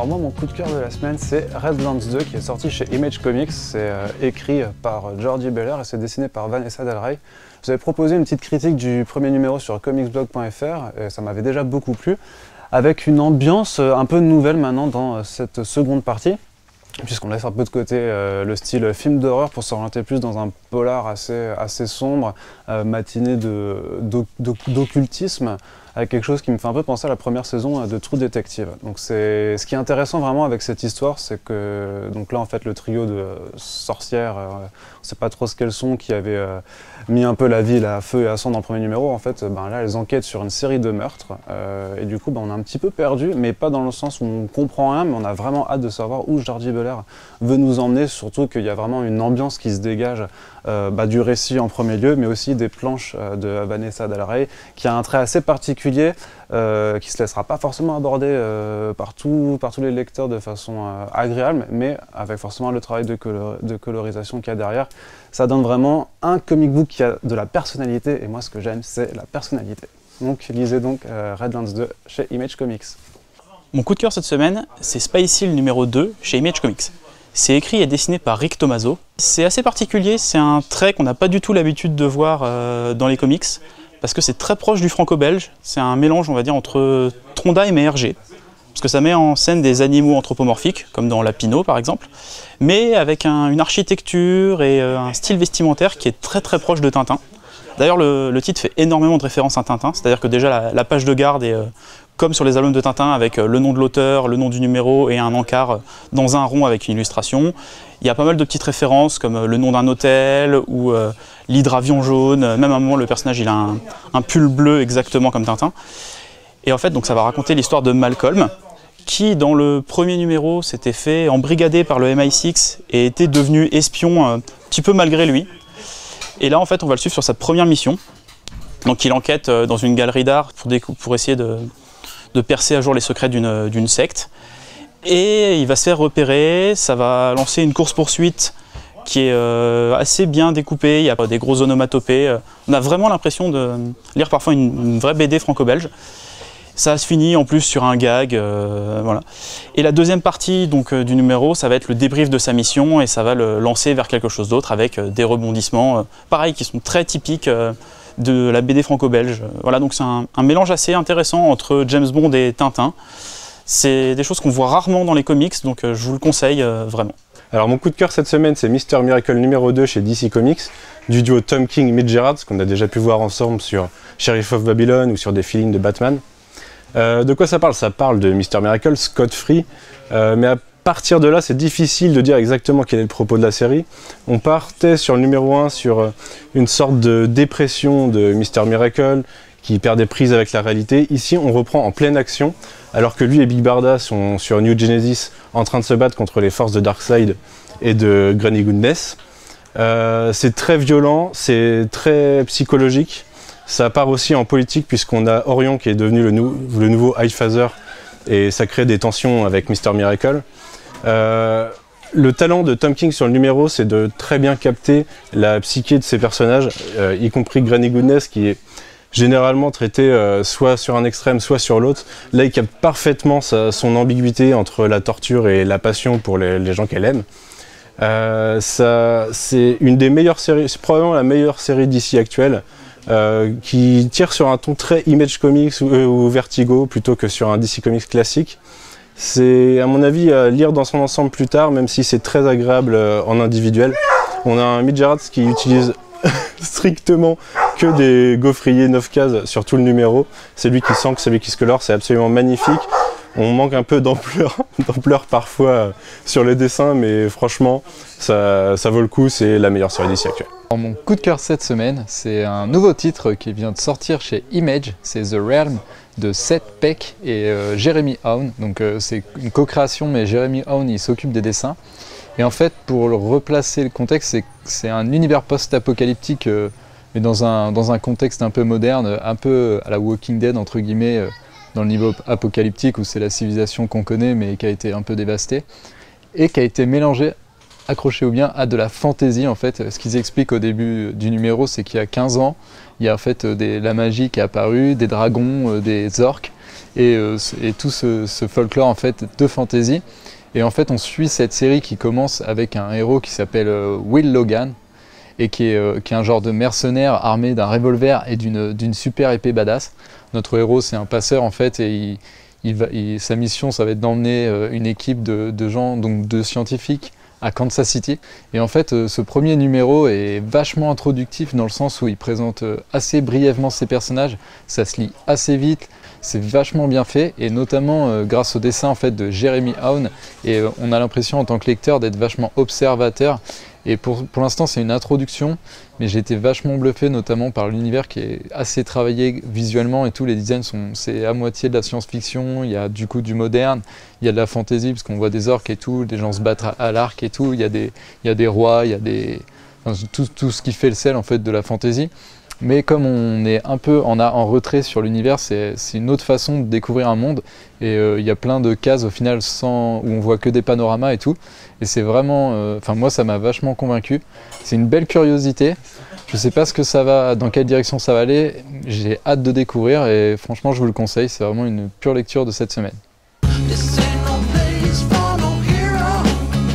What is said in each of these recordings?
Alors moi, mon coup de cœur de la semaine, c'est Redlands 2 qui est sorti chez Image Comics. C'est écrit par Jordi Beller et c'est dessiné par Vanessa Del Rey. Je vous avais proposé une petite critique du premier numéro sur comicsblog.fr et ça m'avait déjà beaucoup plu, avec une ambiance un peu nouvelle maintenant dans cette seconde partie, puisqu'on laisse un peu de côté le style film d'horreur pour s'orienter plus dans un polar assez sombre, matiné d'occultisme, avec quelque chose qui me fait un peu penser à la première saison de True Detective. Donc ce qui est intéressant vraiment avec cette histoire, c'est que donc là en fait le trio de sorcières, on ne sait pas trop ce qu'elles sont, qui avaient mis un peu la ville à feu et à sang dans le premier numéro, en fait là elles enquêtent sur une série de meurtres et du coup on est un petit peu perdu, mais pas dans le sens où on comprend rien, mais on a vraiment hâte de savoir où Jordi Beller veut nous emmener, surtout qu'il y a vraiment une ambiance qui se dégage du récit en premier lieu, mais aussi des planches de Vanessa Del Rey, qui a un trait assez particulier, qui ne se laissera pas forcément aborder par tous les lecteurs de façon agréable, mais avec forcément le travail de colorisation qu'il y a derrière. Ça donne vraiment un comic book qui a de la personnalité, et moi ce que j'aime c'est la personnalité. Donc lisez donc Redlands 2 chez Image Comics. Mon coup de cœur cette semaine, c'est Spy Seal numéro 2 chez Image Comics. C'est écrit et dessiné par Rick Tomaso. C'est assez particulier, c'est un trait qu'on n'a pas du tout l'habitude de voir dans les comics, parce que c'est très proche du franco-belge. C'est un mélange, on va dire, entre Trondheim et Hergé, parce que ça met en scène des animaux anthropomorphiques, comme dans Lapino par exemple, mais avec une architecture et un style vestimentaire qui est très proche de Tintin. D'ailleurs, le titre fait énormément de références à Tintin, c'est-à-dire que déjà la page de garde est comme sur les albums de Tintin, avec le nom de l'auteur, le nom du numéro et un encart dans un rond avec une illustration. Il y a pas mal de petites références comme le nom d'un hôtel ou l'hydravion jaune. Même à un moment, le personnage il a un pull bleu exactement comme Tintin. Et en fait, donc, ça va raconter l'histoire de Malcolm, qui dans le premier numéro s'était fait embrigader par le MI6 et était devenu espion un petit peu malgré lui. Et là, en fait, on va le suivre sur sa première mission. Donc, il enquête dans une galerie d'art pour essayer de percer à jour les secrets d'une secte. Et il va se faire repérer, ça va lancer une course-poursuite qui est assez bien découpée, il y a des gros onomatopées. On a vraiment l'impression de lire parfois une vraie BD franco-belge. Ça se finit en plus sur un gag, voilà. Et la deuxième partie donc, du numéro, ça va être le débrief de sa mission et ça va le lancer vers quelque chose d'autre avec des rebondissements, pareil, qui sont très typiques de la BD franco-belge. Voilà, donc c'est un mélange assez intéressant entre James Bond et Tintin. C'est des choses qu'on voit rarement dans les comics, donc je vous le conseille vraiment. Alors mon coup de cœur cette semaine, c'est Mr. Miracle numéro 2 chez DC Comics, du duo Tom King et Mitch Gerads, qu'on a déjà pu voir ensemble sur Sheriff of Babylon ou sur des fill-ins de Batman. De quoi ça parle? Ça parle de Mr. Miracle, Scott Free, mais à partir de là, c'est difficile de dire exactement quel est le propos de la série. On partait sur le numéro 1 sur une sorte de dépression de Mr. Miracle qui perd des prises avec la réalité. Ici, on reprend en pleine action, alors que lui et Big Barda sont sur New Genesis en train de se battre contre les forces de Darkseid et de Granny Goodness. C'est très violent, c'est très psychologique. Ça part aussi en politique puisqu'on a Orion qui est devenu le nouveau Highfather et ça crée des tensions avec Mr. Miracle. Le talent de Tom King sur le numéro, c'est de très bien capter la psyché de ses personnages, y compris Granny Goodness qui est généralement traité soit sur un extrême, soit sur l'autre. Là, il capte parfaitement son ambiguïté entre la torture et la passion pour les gens qu'elle aime. C'est une des meilleures séries, c'est probablement la meilleure série d'ici actuelle, qui tire sur un ton très Image Comics ou Vertigo plutôt que sur un DC Comics classique. C'est à mon avis à lire dans son ensemble plus tard, même si c'est très agréable en individuel. On a un Mitch Gerads qui utilise strictement que des gaufriers 9 cases sur tout le numéro. C'est lui qui sent que c'est lui qui se colore, c'est absolument magnifique. On manque un peu d'ampleur parfois sur les dessins, mais franchement, ça vaut le coup, c'est la meilleure série d'ici actuelle. Mon coup de cœur cette semaine, c'est un nouveau titre qui vient de sortir chez Image, c'est The Realm de Seth Peck et Jeremy Haun. Donc c'est une co-création, mais Jeremy Haun il s'occupe des dessins. Et en fait, pour replacer le contexte, c'est un univers post-apocalyptique, mais dans un contexte un peu moderne, un peu à la Walking Dead entre guillemets, dans le niveau apocalyptique où c'est la civilisation qu'on connaît mais qui a été un peu dévastée et qui a été mélangée, accrochez-vous bien, à de la fantaisie en fait. Ce qu'ils expliquent au début du numéro, c'est qu'il y a 15 ans, il y a en fait la magie qui est apparue, des dragons, des orques, et tout ce folklore en fait de fantasy. Et en fait, on suit cette série qui commence avec un héros qui s'appelle Will Logan, et qui est un genre de mercenaire armé d'un revolver et d'une super épée badass. Notre héros, c'est un passeur en fait, et sa mission, ça va être d'emmener une équipe de gens, donc de scientifiques, à Kansas City. Et en fait, ce premier numéro est vachement introductif dans le sens où il présente assez brièvement ses personnages, ça se lit assez vite, c'est vachement bien fait, et notamment grâce au dessin en fait, de Jeremy Haun, et on a l'impression en tant que lecteur d'être vachement observateur. Et pour l'instant, c'est une introduction, mais j'ai été vachement bluffé, notamment par l'univers qui est assez travaillé visuellement et tout. Les designs c'est à moitié de la science-fiction, il y a du coup du moderne, il y a de la fantasy, parce qu'on voit des orques et tout, des gens se battent à l'arc et tout, il y a des rois, il y a tout ce qui fait le sel en fait de la fantasy. Mais comme on est un peu en retrait sur l'univers, c'est une autre façon de découvrir un monde. Et il y a plein de cases au final où on voit que des panoramas et tout. Et c'est vraiment... moi, ça m'a vachement convaincu. C'est une belle curiosité. Je sais pas dans quelle direction ça va aller. J'ai hâte de découvrir et franchement, je vous le conseille. C'est vraiment une pure lecture de cette semaine.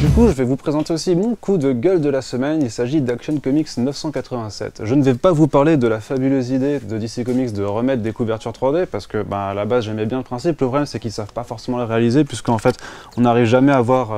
Du coup, je vais vous présenter aussi mon coup de gueule de la semaine. Il s'agit d'Action Comics 987. Je ne vais pas vous parler de la fabuleuse idée de DC Comics de remettre des couvertures 3D, parce que à la base j'aimais bien le principe. Le problème c'est qu'ils ne savent pas forcément le réaliser, puisqu'en fait on n'arrive jamais à voir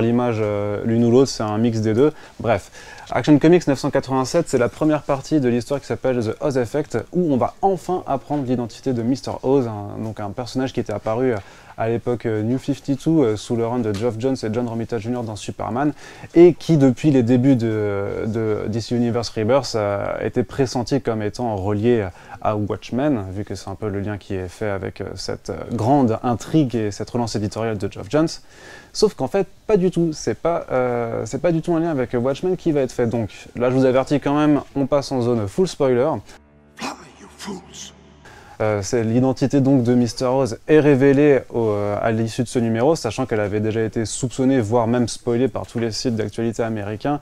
l'image l'une ou l'autre, c'est un mix des deux. Bref, Action Comics 987, c'est la première partie de l'histoire qui s'appelle The Oz Effect, où on va enfin apprendre l'identité de Mr. Oz, donc un personnage qui était apparu à l'époque New 52 sous le run de Geoff Johns et John Romita Jr. dans Superman, et qui depuis les débuts de DC Universe Rebirth a été pressenti comme étant relié à Watchmen, vu que c'est un peu le lien qui est fait avec cette grande intrigue et cette relance éditoriale de Geoff Johns. Sauf qu'en fait, pas du tout. C'est pas du tout un lien avec Watchmen qui va être fait. Donc là, je vous avertis quand même, on passe en zone full spoiler. L'identité donc de Mr. Oz est révélée à l'issue de ce numéro, sachant qu'elle avait déjà été soupçonnée, voire même spoilée par tous les sites d'actualité américains.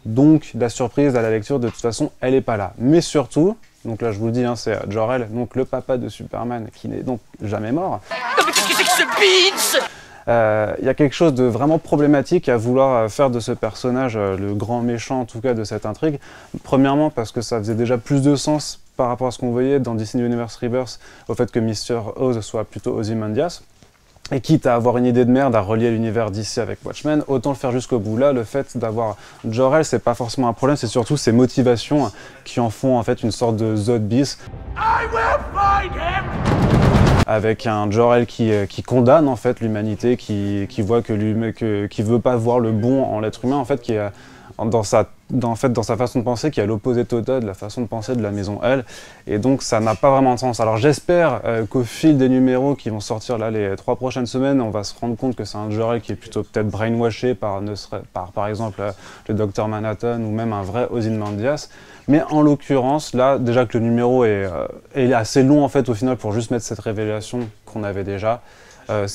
Donc la surprise à la lecture, de toute façon, elle n'est pas là. Mais surtout, donc là je vous le dis, c'est Jor-El, donc le papa de Superman, qui n'est donc jamais mort. Non mais qu'est-ce que c'est que ce beans? Il y a quelque chose de vraiment problématique à vouloir faire de ce personnage le grand méchant en tout cas de cette intrigue. Premièrement parce que ça faisait déjà plus de sens par rapport à ce qu'on voyait dans DC Universe Rebirth, au fait que Mr. Oz soit plutôt Ozymandias. Et quitte à avoir une idée de merde à relier l'univers DC avec Watchmen, autant le faire jusqu'au bout. Là, le fait d'avoir Jor-El, c'est pas forcément un problème, c'est surtout ses motivations qui en font en fait une sorte de Zod bis. Avec un Jor-El qui condamne en fait l'humanité, qui voit qui veut pas voir le bon en l'être humain, en fait, qui est dans sa façon de penser, qui est à l'opposé total de la façon de penser de la Maison L, et donc ça n'a pas vraiment de sens. Alors j'espère qu'au fil des numéros qui vont sortir là les 3 prochaines semaines, on va se rendre compte que c'est un Jor-El qui est plutôt peut-être brainwashé par exemple le Dr Manhattan ou même un vrai Ozymandias. Mais en l'occurrence, là, déjà que le numéro est assez long en fait au final pour juste mettre cette révélation qu'on avait déjà.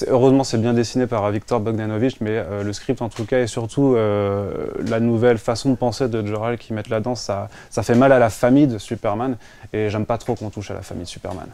Heureusement, c'est bien dessiné par Victor Bogdanovich, mais le script en tout cas et surtout la nouvelle façon de penser de Jor-El qu'ils mettent là-dedans, ça fait mal à la famille de Superman et j'aime pas trop qu'on touche à la famille de Superman.